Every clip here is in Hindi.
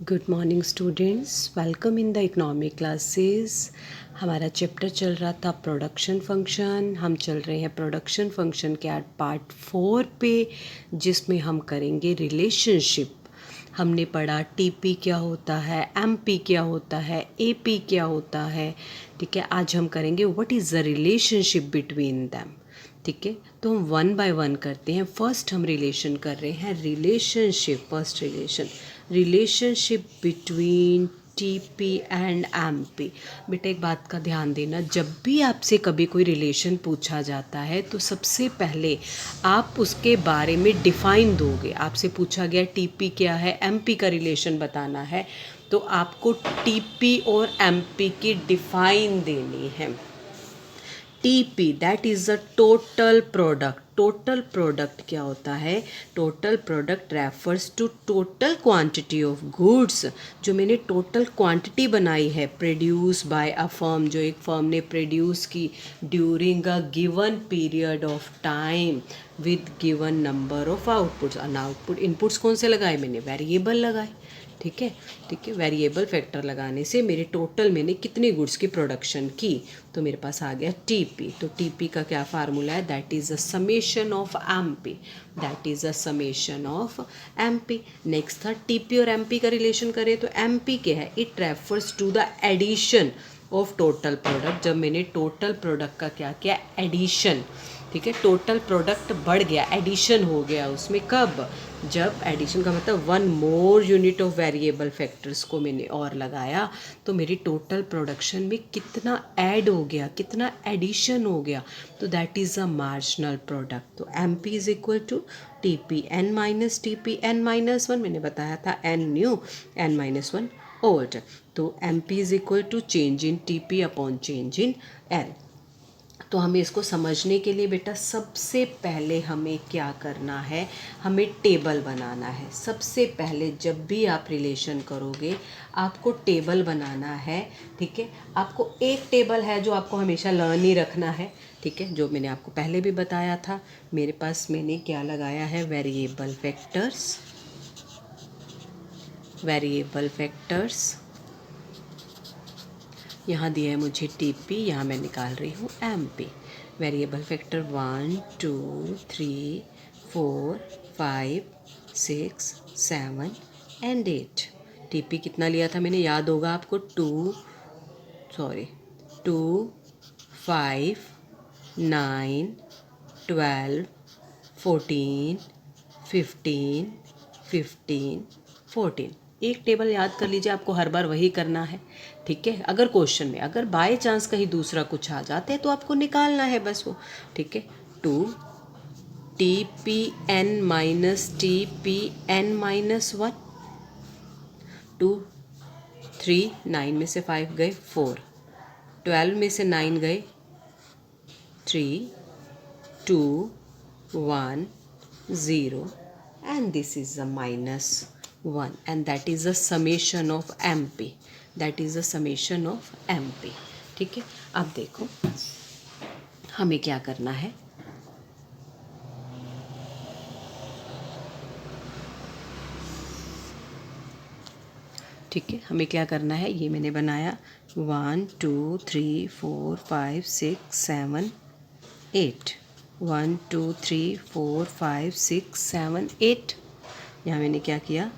Good morning students, welcome in the economic classes. हमारा चैप्टर चल रहा था प्रोडक्शन फंक्शन। हम चल रहे हैं प्रोडक्शन फंक्शन के पार्ट 4 पे, जिसमें हम करेंगे रिलेशनशिप। हमने पढ़ा टीपी क्या होता है, एमपी क्या होता है, एपी क्या होता है। ठीक है, आज हम करेंगे what is the relationship between them. ठीक है, तो हम वन बाय वन करते हैं। फर्स्ट हम रिलेशन कर रहे हैं, relationship. First relationship between TP and MP. बेटा एक बात का ध्यान देना, जब भी आपसे कभी कोई रिलेशन पूछा जाता है तो सबसे पहले आप उसके बारे में डिफ़ाइन दोगे। आपसे पूछा गया टीपी क्या है, एमपी का रिलेशन बताना है, तो आपको टीपी और एमपी की डिफ़ाइन देनी है। TP that is the total product. Total product क्या होता है? Total product refers to total quantity of goods. जो मैंने टोटल क्वांटिटी बनाई है प्रोड्यूस बाय अ फर्म, जो एक फर्म ने प्रोड्यूस की during a given period of time with given number of outputs. Output inputs कौन से लगाए मैंने? वेरिएबल लगाए। ठीक है, ठीक है, वेरिएबल फैक्टर लगाने से मेरे टोटल मैंने कितने गुड्स की प्रोडक्शन की, तो मेरे पास आ गया टीपी। तो टीपी का क्या फार्मूला है? That is a summation of MP. That is a summation of MP. Next था टीपी और एमपी का रिलेशन करें तो एमपी क्या है? It refers to the addition of total product. जब मैंने टोटल प्रोडक्ट का क्या किया? एडिशन। ठीक है, टोटल प्रोडक्ट बढ़ गया, एडिशन हो गया उसमें। कब? जब एडिशन का मतलब one more unit of variable factors को मैंने और लगाया, तो मेरी टोटल प्रोडक्शन में कितना ऐड हो गया, कितना एडिशन हो गया, तो that is a marginal product. तो M P is equal to T P N minus T P N minus one. मैंने बताया था N new N minus one old. तो M P is equal to change in T P upon change in N. तो हमें इसको समझने के लिए बेटा सबसे पहले हमें क्या करना है? हमें टेबल बनाना है। सबसे पहले जब भी आप रिलेशन करोगे आपको टेबल बनाना है। ठीक है, आपको एक टेबल है जो आपको हमेशा लर्न ही रखना है। ठीक है, जो मैंने आपको पहले भी बताया था। मेरे पास मैंने क्या लगाया है? Variable factors. वेरिएबल फैक्टर्स यहाँ दिया है मुझे टीपी, यहाँ मैं निकाल रही हूँ MP. Variable factor 1 2 3 4 5 6 7 and 8। TP कितना लिया था मैंने? याद होगा आपको, 2 5 9 12 14 15 15 14। एक टेबल याद कर लीजिए, आपको हर बार वही करना है। ठीक है, अगर क्वेश्चन में अगर बाय चांस कहीं दूसरा कुछ आ जाता है तो आपको निकालना है बस वो। ठीक है, 2 T P N minus T P N minus 1। 2 3 9 में से 5 गए 4, 12 में से 9 गए 3 2 1 0, and this is a minus 1, and that is a summation of MP. That is a summation of MP. ठीक है, अब देखो हमें क्या करना है। ठीक है, हमें क्या करना है? ये मैंने बनाया 1 2 3 4 5 6 7 8। 1 2 3 4 5 6 7 8। यहाँ मैंने क्या किया?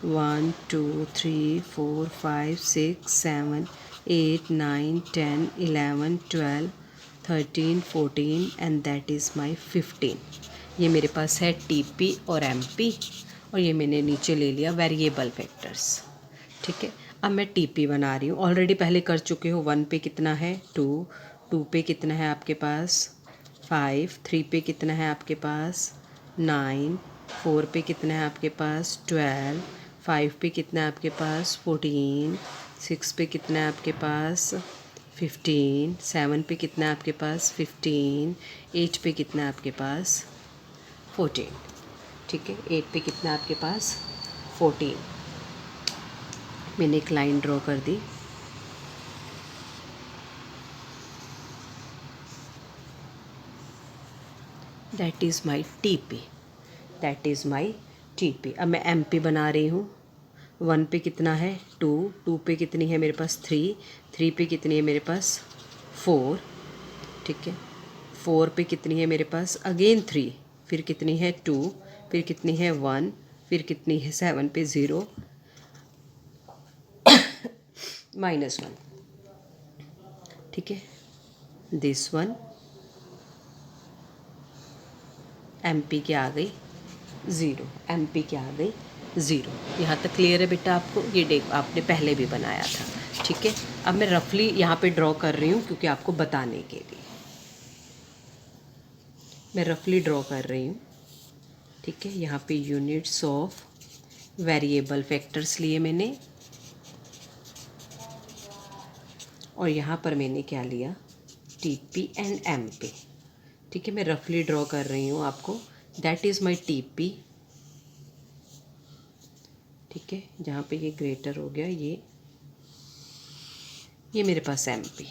1 2 3 4 5 6 7 8 9 10 11 12 13 14 एंड दैट इज़ माई 15। ये मेरे पास है टीपी और एमपी, और ये मैंने नीचे ले लिया वेरिएबल फैक्टर्स। ठीक है, अब मैं टीपी बना रही हूँ। ऑलरेडी पहले कर चुके हो। 1 पे कितना है? 2। 2 पे कितना है आपके पास? 5। 3 पे कितना है आपके पास? 9। 4 पे कितना है आपके पास? 12। 5 पे कितना है आपके पास? 14। 6 पे कितना है आपके पास? 15। 7 पे कितना है आपके पास? 15। 8 पे कितना है आपके पास? 14। ठीक है, 8 पे कितना है आपके पास? 14। मैंने एक लाइन ड्रॉ कर दी। That is my TP. That is my TP. अब मैं एमपी बना रही हूँ। 1 पे कितना है 2, 2 पे कितनी है मेरे पास 3, 3 पे कितनी है मेरे पास 4, ठीक है। 4 पे कितनी है मेरे पास अगेन 3, फिर कितनी है 2, फिर कितनी है 1, फिर कितनी है 7 पे 0 -1, ठीक है। दिस वन एम पी क्या आ गई 0, एम पी क्या आ गई 0। यहाँ तक क्लियर है बेटा आपको? ये देख आपने पहले भी बनाया था, ठीक है। अब मैं रफली यहाँ पे ड्रॉ कर रही हूँ क्योंकि आपको बताने के लिए मैं रफली ड्रॉ कर रही हूँ, ठीक है। यहाँ पे यूनिट्स ऑफ वेरिएबल फैक्टर्स लिए मैंने, और यहाँ पर मैंने क्या लिया T P and M P, ठीक है। मैं रफली ड्रॉ कर रही हूँ आपको, that is my T P, ठीक है। जहाँ पे ये ग्रेटर हो गया, ये मेरे पास एम पी,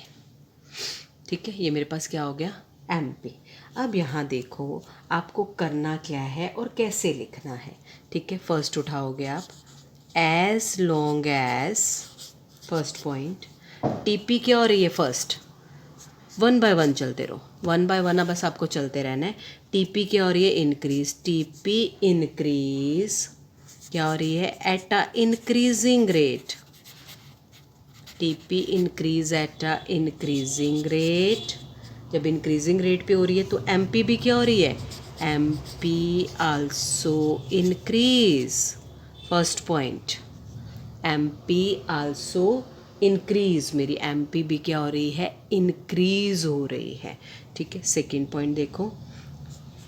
ठीक है। ये मेरे पास क्या हो गया एम पी। अब यहाँ देखो आपको करना क्या है और कैसे लिखना है, ठीक है। फर्स्ट उठाओगे आप, as long as, first point T P क्या हो रही है फर्स्ट, 1 बाय 1 चलते रहो, 1 बाय 1 बस आपको चलते रहना है। टी पी क्या हो रही है इंक्रीज, टी पी इंक्रीज क्या हो रही है at a increasing rate, T P increase at a increasing rate. जब इंक्रीजिंग रेट पे हो रही है तो एम पी भी क्या हो रही है, M P also increase, first point M P also increase, मेरी एम पी भी क्या हो रही है इंक्रीज हो रही है, ठीक है। सेकेंड पॉइंट देखो,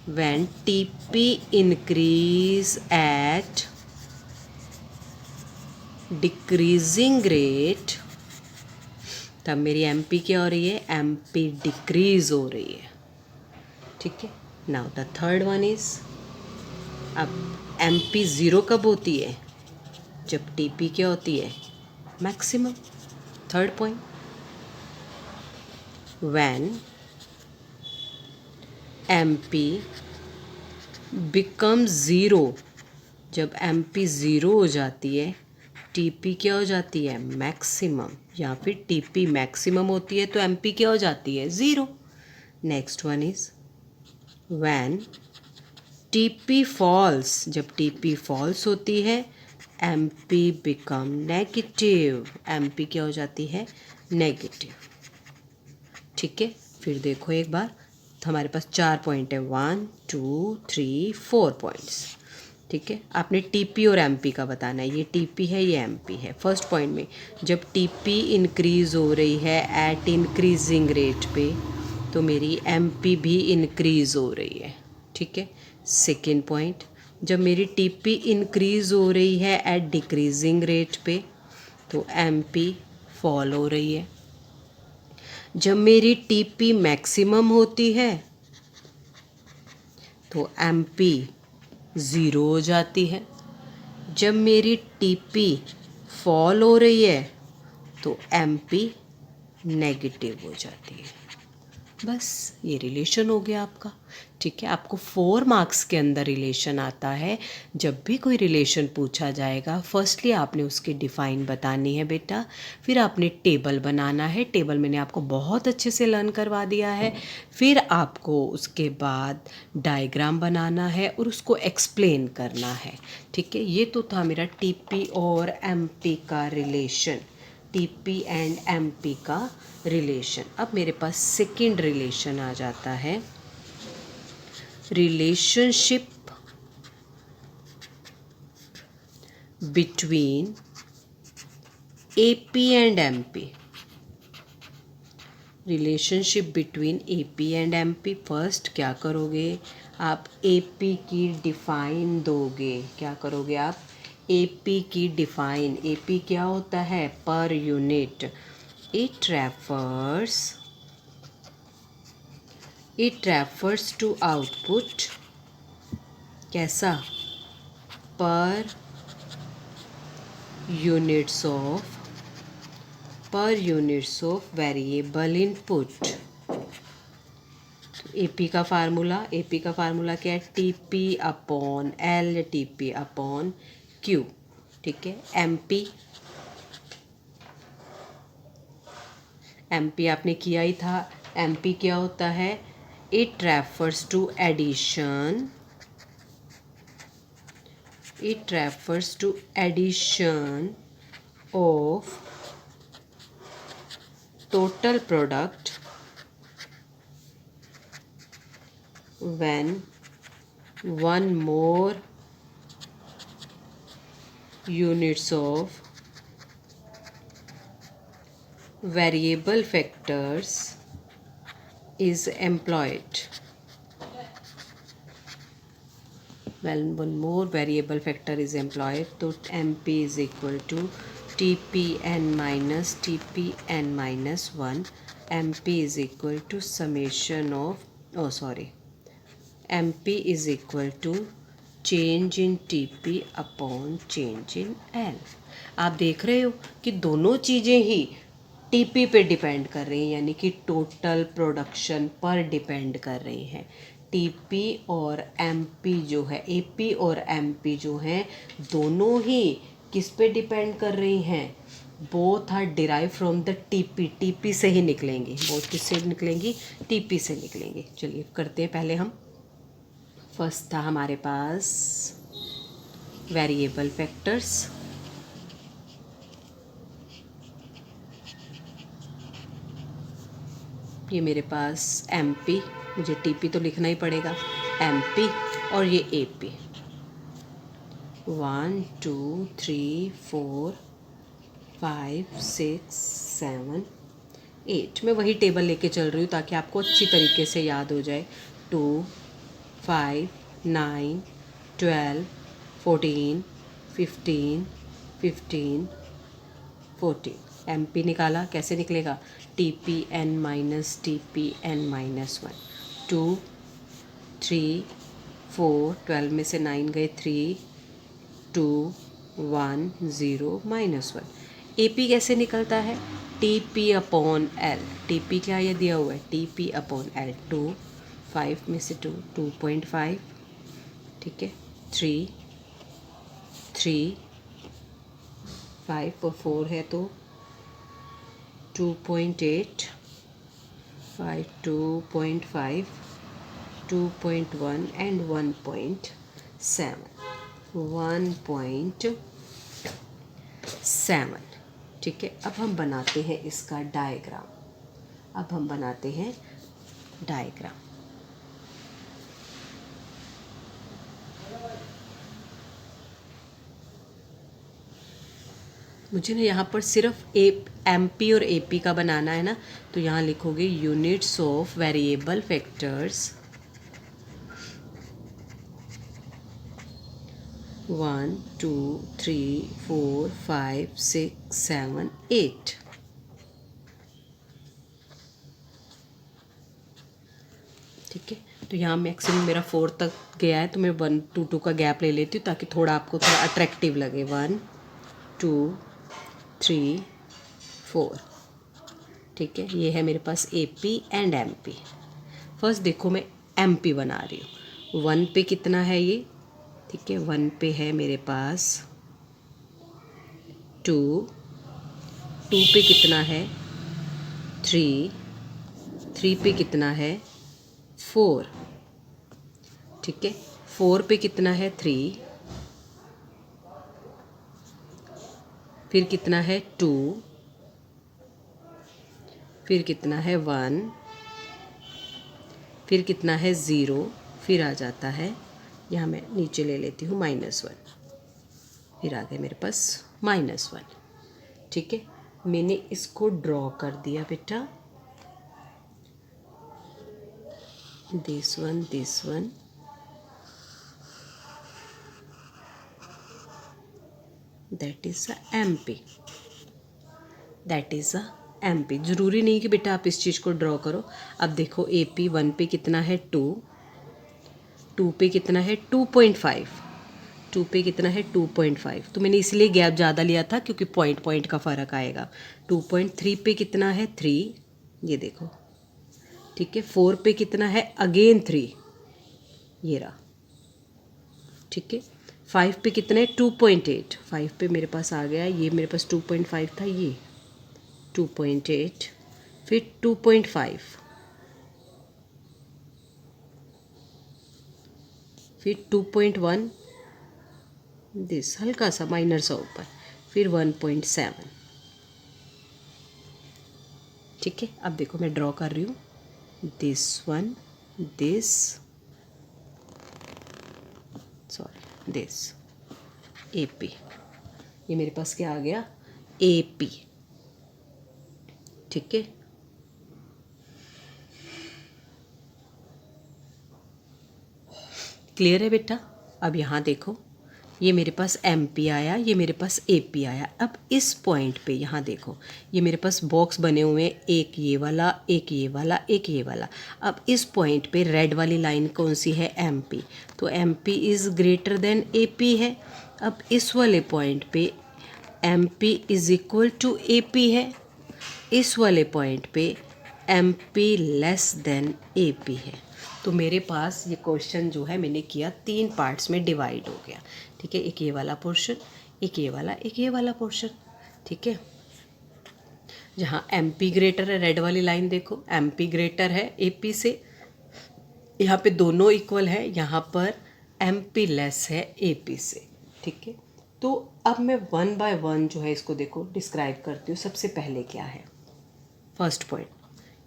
when T P increase at decreasing rate, तब मेरी एम पी क्या हो रही है एम पी डिक्रीज हो रही है, ठीक है। Now the third one is, अब एम पी ज़ीरो कब होती है, जब टी पी क्या होती है maximum, third point when M P become zero, जब एम पी ज़ीरो हो जाती है टी पी क्या हो जाती है मैक्सिमम, या फिर टी पी मैक्सिमम होती है तो एम पी क्या हो जाती है zero. Next one is when T P falls, जब टी पी फॉल्स होती है M P become negative, M P क्या हो जाती है नेगेटिव, ठीक है। फिर देखो एक बार, तो हमारे पास 4 पॉइंट है, 1 2 3 4 पॉइंट्स, ठीक है। आपने टी पी और एम पी का बताना है, ये टी पी है ये एम पी है। फर्स्ट पॉइंट में जब टी पी इंक्रीज़ हो रही है एट इंक्रीजिंग रेट पे, तो मेरी एम पी भी इंक्रीज़ हो रही है, ठीक है। सेकेंड पॉइंट, जब मेरी टी पी इंक्रीज़ हो रही है एट डिक्रीजिंग रेट पे, तो एम पी फॉल हो रही है। जब मेरी टी पी मैक्सिमम होती है तो एम पी ज़ीरो हो जाती है। जब मेरी टी पी फॉल हो रही है तो एम पी नेगेटिव हो जाती है। बस ये रिलेशन हो गया आपका, ठीक है। आपको 4 मार्क्स के अंदर रिलेशन आता है। जब भी कोई रिलेशन पूछा जाएगा, फर्स्टली आपने उसकी डिफ़ाइन बतानी है बेटा, फिर आपने टेबल बनाना है, टेबल मैंने आपको बहुत अच्छे से लर्न करवा दिया है। फिर आपको उसके बाद डायग्राम बनाना है और उसको एक्सप्लेन करना है, ठीक है। ये तो था मेरा टी पी और एम पी का relation, T P and M P का रिलेशन। अब मेरे पास सेकेंड रिलेशन आ जाता है, relationship between A P and M P, relationship between A P and M P. First क्या करोगे आप, ए पी की डिफ़ाइन दोगे, क्या करोगे आप ए पी की डिफ़ाइन। ए पी क्या होता है per unit, it refers to output, कैसा per units of variable input। AP का फार्मूला क्या है, T P upon L T P upon Q, ठीक है। एमपी आपने किया ही था। एमपी क्या होता है? It refers to addition, it refers to addition of total product when one more units of variable factors is employed. When one more variable factor is employed, तो MP is equal to TPN minus TPN minus 1. MP is equal to summation of, MP is equal to change in TP upon change in L. आप देख रहे हो कि दोनों चीज़ें ही टीपी पे डिपेंड कर रही हैं, यानी कि टोटल प्रोडक्शन पर डिपेंड कर रही हैं। टीपी और एमपी जो है, एपी और एमपी जो हैं, दोनों ही किस पे डिपेंड कर रही हैं? Both are derive from the TP. TP से ही निकलेंगी, बोथ किससे निकलेंगी? टीपी से निकलेंगी। चलिए करते हैं पहले हम। फर्स्ट था हमारे पास वेरिएबल फैक्टर्स। ये मेरे पास एमपी, मुझे टीपी तो लिखना ही पड़ेगा, एमपी, और ये एपी। 1 2 3 4 5 6 7 8। मैं वही टेबल लेके चल रही हूँ ताकि आपको अच्छी तरीके से याद हो जाए। 2 5 9 12 14 15 15 14। एमपी निकाला, कैसे निकलेगा? TPN minus TPN minus 1। 2 3 4, 12 में से 9 गए, 3 2 1 0 -1। AP कैसे निकलता है? TP upon L। TP क्या ये दिया हुआ है? TP upon L। 2 5 में से 2 2.5, ठीक है। 3 3 5 और 4 है तो 2.8 5 2.5 2.1 एंड 1.7 1.7। ठीक है। अब हम बनाते हैं इसका डायग्राम। मुझे ना यहाँ पर सिर्फ एमपी और एपी का बनाना है ना, तो यहाँ लिखोगे यूनिट्स ऑफ वेरिएबल फैक्टर्स 1 2 3 4 5 6 7 8। ठीक है। तो यहाँ मैक्सिमम मेरा 4 तक गया है, तो मैं 1 2 2 का गैप ले लेती हूँ ताकि थोड़ा आपको थोड़ा अट्रैक्टिव लगे। 1 2 3 4। ठीक है। ये है मेरे पास AP एंड MP। फर्स्ट देखो मैं MP बना रही हूँ। 1 पे कितना है ये? ठीक है। 1 पे है मेरे पास 2 2 पे कितना है? 3 3 पे कितना है? 4। ठीक है। 4 पे कितना है? 3। फिर कितना है? 2। फिर कितना है? 1। फिर कितना है? 0। फिर आ जाता है, यहाँ मैं नीचे ले लेती हूँ -1। फिर आ गया मेरे पास -1। ठीक है। मैंने इसको ड्रॉ कर दिया बेटा। This one that is a MP। ज़रूरी नहीं कि बेटा आप इस चीज़ को ड्रॉ करो। अब देखो AP 1 पे कितना है? 2 2 पे कितना है? 2.5 2 पे कितना है? 2.5। तो मैंने इसलिए गैप ज़्यादा लिया था क्योंकि पॉइंट का फ़र्क आएगा। 2.3 पे कितना है? 3। ये देखो। ठीक है। 4 पे कितना है? अगेन 3। ये रहा। ठीक है। 5 पे कितने 2.8, 5 पे मेरे पास आ गया, ये मेरे पास 2.5 था, ये 2.8, फिर 2.5, फिर 2.1, दिस हल्का सा माइनर सा ऊपर, फिर 1.7। ठीक है, अब देखो मैं ड्रॉ कर रही हूँ, this one, this, sorry this, AP, ये मेरे पास क्या आ गया AP। ठीक है, क्लियर है बेटा। अब यहाँ देखो, ये मेरे पास MP आया, ये मेरे पास AP आया। अब इस पॉइंट पे यहाँ देखो, ये मेरे पास बॉक्स बने हुए हैं, एक ये वाला, एक ये वाला, एक ये वाला। अब इस पॉइंट पे रेड वाली लाइन कौन सी है MP, तो MP is greater than AP है। अब इस वाले पॉइंट पे MP is equal to AP है, इस वाले पॉइंट पे MP लेस देन AP है। तो मेरे पास ये क्वेश्चन जो है मैंने किया 3 पार्ट्स में डिवाइड हो गया। ठीक है, एक ये वाला पोर्शन, एक ये वाला, एक ये वाला पोर्शन। ठीक है, जहाँ MP ग्रेटर है, रेड वाली लाइन देखो, MP ग्रेटर है AP से, यहाँ पे दोनों इक्वल है, यहाँ पर MP लेस है AP से। ठीक है, तो अब मैं 1 बाय 1 जो है इसको देखो डिस्क्राइब करती हूँ। सबसे पहले क्या है, फर्स्ट पॉइंट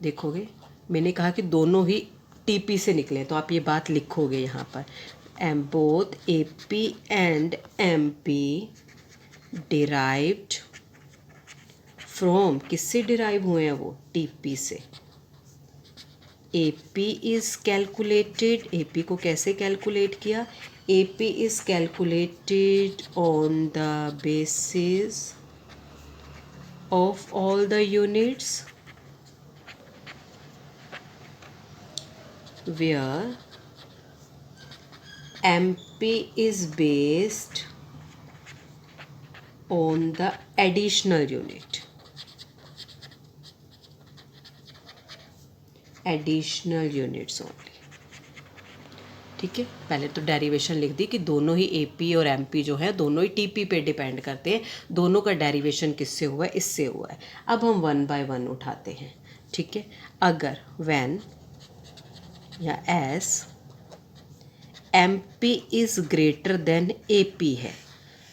देखोगे, मैंने कहा कि दोनों ही TP से निकले, तो आप ये बात लिखोगे यहाँ पर, both AP and MP derived from, किससे डिराइव हुए हैं वो, TP से। AP इज़ कैलकुलेटेड, AP को कैसे कैलकुलेट किया, AP is calculated on the basis of all the units where MP is based on the additional unit, additional units only। ठीक है, पहले तो डेरिवेशन लिख दी कि दोनों ही AP और MP जो है दोनों ही TP पे डिपेंड करते हैं, दोनों का डेरिवेशन किससे हुआ है, इससे हुआ है। अब हम 1 बाय 1 उठाते हैं। ठीक है, अगर when या S MP is greater than AP है,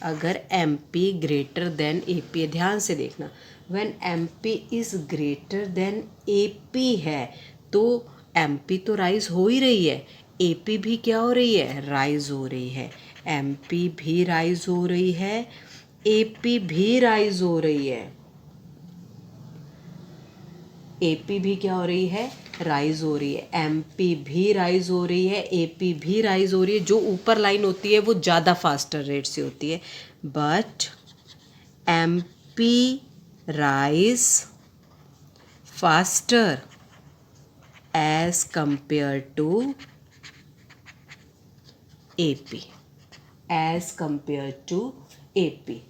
अगर MP ग्रेटर देन AP है, ध्यान से देखना, when MP is greater than AP है तो MP तो राइज हो ही रही है, AP भी क्या हो रही है, राइज हो रही है। MP भी राइज हो रही है, AP भी राइज हो रही है, AP भी क्या हो रही है, राइज हो रही है। MP भी राइज हो रही है, AP भी राइज हो रही है। जो ऊपर लाइन होती है वो ज़्यादा फास्टर रेट से होती है, but MP rise faster as compare to AP, as compare to AP।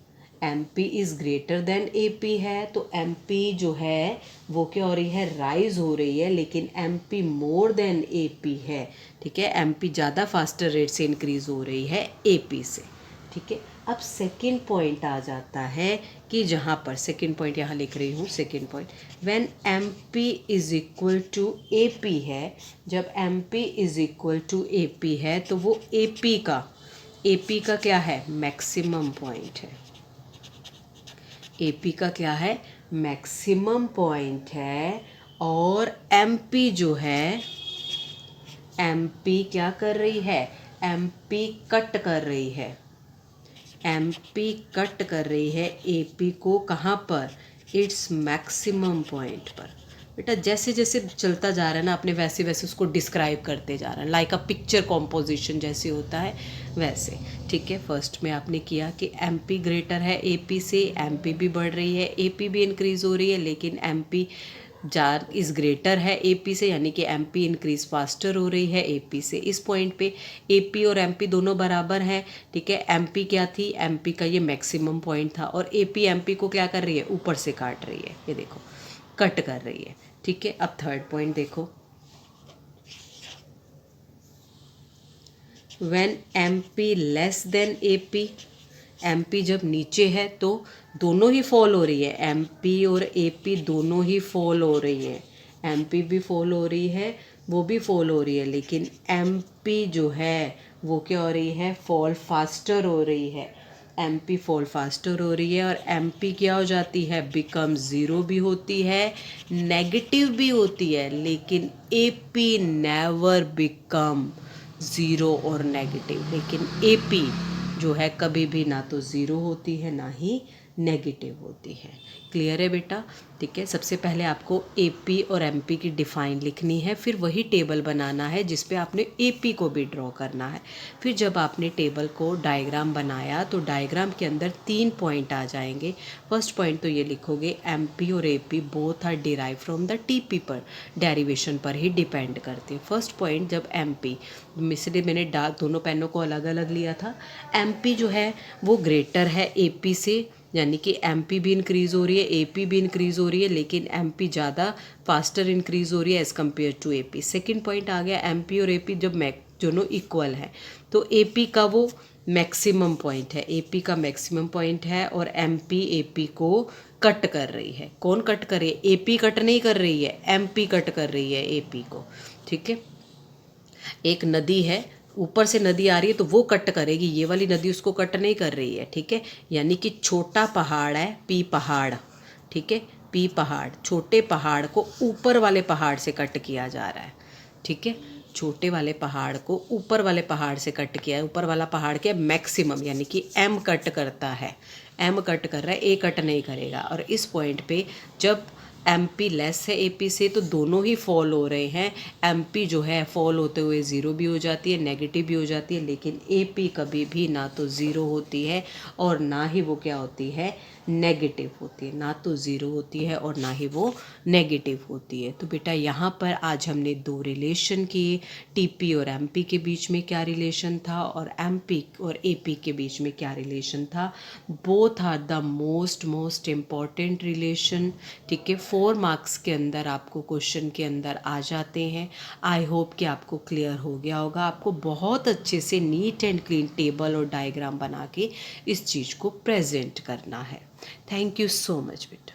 MP is greater than AP है तो MP जो है वो क्या हो रही है, राइज हो रही है, लेकिन MP मोर देन AP है। ठीक है, MP ज़्यादा फास्टर रेट से इंक्रीज हो रही है AP से। ठीक है, अब सेकेंड पॉइंट आ जाता है कि जहाँ पर सेकेंड पॉइंट यहाँ लिख रही हूँ, second point when MP is equal to AP है, जब MP is equal to AP है तो वो AP का क्या है, मैक्सिमम पॉइंट है। AP का क्या है, मैक्सिमम पॉइंट है। और MP जो है, MP क्या कर रही है, MP कट कर रही है, MP कट कर रही है AP को, कहाँ पर, इट्स मैक्सिमम पॉइंट पर। बेटा जैसे जैसे चलता जा रहा है ना, अपने वैसे वैसे उसको डिस्क्राइब करते जा रहा है, लाइक अ पिक्चर कॉम्पोजिशन जैसे होता है वैसे। ठीक है, फर्स्ट में आपने किया कि MP ग्रेटर है AP से, MP भी बढ़ रही है, AP भी इंक्रीज़ हो रही है, लेकिन MP इज़ ग्रेटर है AP से, यानी कि MP इंक्रीज फास्टर हो रही है AP से। इस पॉइंट पे AP और MP दोनों बराबर हैं। ठीक है, MP क्या थी, MP का ये मैक्सिमम पॉइंट था, और AP MP को क्या कर रही है, ऊपर से काट रही है, ये देखो कट कर रही है। ठीक है, अब थर्ड पॉइंट देखो, when M P less than A P, M P जब नीचे है तो दोनों ही फॉल हो रही है, एम पी और ए पी दोनों ही फॉल हो रही है, एम पी भी फॉल हो रही है, वो भी फॉल हो रही है, लेकिन एम पी जो है वो क्या हो रही है, फॉल फास्टर हो रही है, एम पी फॉल फास्टर हो रही है, और एम पी क्या हो जाती है, बिकम ज़ीरो भी होती है, नेगेटिव भी होती है, लेकिन A P never become zero और नेगेटिव, लेकिन ए पी जो है कभी भी ना तो ज़ीरो होती है ना ही नेगेटिव होती है। क्लियर है बेटा? ठीक है, सबसे पहले आपको एपी और एमपी की डिफ़ाइन लिखनी है, फिर वही टेबल बनाना है जिस पे आपने एपी को भी ड्रॉ करना है। फिर जब आपने टेबल को डायग्राम बनाया तो डायग्राम के अंदर 3 पॉइंट आ जाएंगे। फर्स्ट पॉइंट तो ये लिखोगे एमपी और AP both are derive from the TP पर, डेरिवेशन पर ही डिपेंड करते हैं। फर्स्ट पॉइंट जब एमपी, इसलिए मैंने दोनों पेनों को अलग अलग लिया था, एमपी जो है वो ग्रेटर है एपी से, यानी कि एमपी भी इंक्रीज़ हो रही है, एपी भी इंक्रीज़ हो रही है, लेकिन एमपी ज़्यादा फास्टर इंक्रीज़ हो रही है as compare to AP. Second point आ गया एमपी और एपी जब दोनों इक्वल है तो एपी का वो मैक्सिमम पॉइंट है, एपी का मैक्सिमम पॉइंट है, और एमपी एपी को कट कर रही है। कौन कट कर रही है? एपी कट नहीं कर रही है, एमपी कट कर रही है एपी को। ठीक है, एक नदी है, ऊपर से नदी आ रही है तो वो कट करेगी, ये वाली नदी उसको कट नहीं कर रही है। ठीक है, यानी कि छोटा पहाड़ है पी पहाड़, ठीक है, पी पहाड़, छोटे पहाड़ को ऊपर वाले पहाड़ से कट किया जा रहा है। ठीक है, छोटे वाले पहाड़ को ऊपर वाले पहाड़ से कट किया है, ऊपर वाला पहाड़ क्या है, मैक्सिमम, यानी कि एम कट करता है, एम कट कर रहा है, ए कट नहीं करेगा। और इस पॉइंट पे जब एम पी लेस है ए पी से तो दोनों ही फॉल हो रहे हैं, एम पी जो है फॉल होते हुए ज़ीरो भी हो जाती है, नेगेटिव भी हो जाती है, लेकिन ए पी कभी भी ना तो ज़ीरो होती है और ना ही वो क्या होती है, नेगेटिव होती है, ना तो ज़ीरो होती है और ना ही वो नेगेटिव होती है। तो बेटा यहाँ पर आज हमने दो रिलेशन किए, टीपी और एमपी के बीच में क्या रिलेशन था और एमपी और एपी के बीच में क्या रिलेशन था। Both are the most important relation. ठीक है, 4 मार्क्स के अंदर आपको क्वेश्चन के अंदर आ जाते हैं। आई होप कि आपको क्लियर हो गया होगा। आपको बहुत अच्छे से नीट एंड क्लीन टेबल और डायग्राम बना के इस चीज़ को प्रेजेंट करना है। थैंक यू सो मच बेटा।